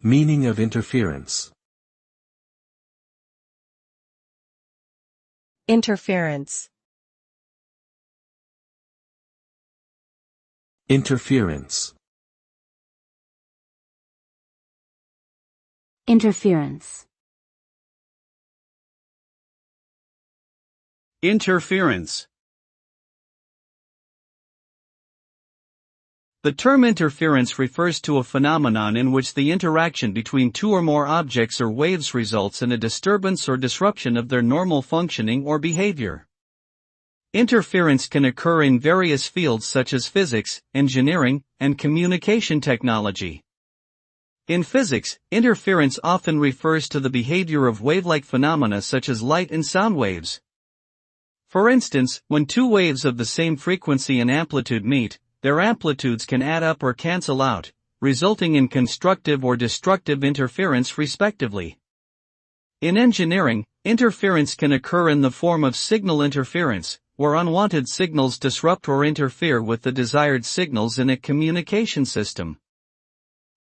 Meaning of interference. Interference. Interference. Interference. Interference. The term interference refers to a phenomenon in which the interaction between two or more objects or waves results in a disturbance or disruption of their normal functioning or behavior. Interference can occur in various fields such as physics, engineering, and communication technology. In physics, interference often refers to the behavior of wave-like phenomena such as light and sound waves. For instance, when two waves of the same frequency and amplitude meet, their amplitudes can add up or cancel out, resulting in constructive or destructive interference respectively. In engineering, interference can occur in the form of signal interference, where unwanted signals disrupt or interfere with the desired signals in a communication system.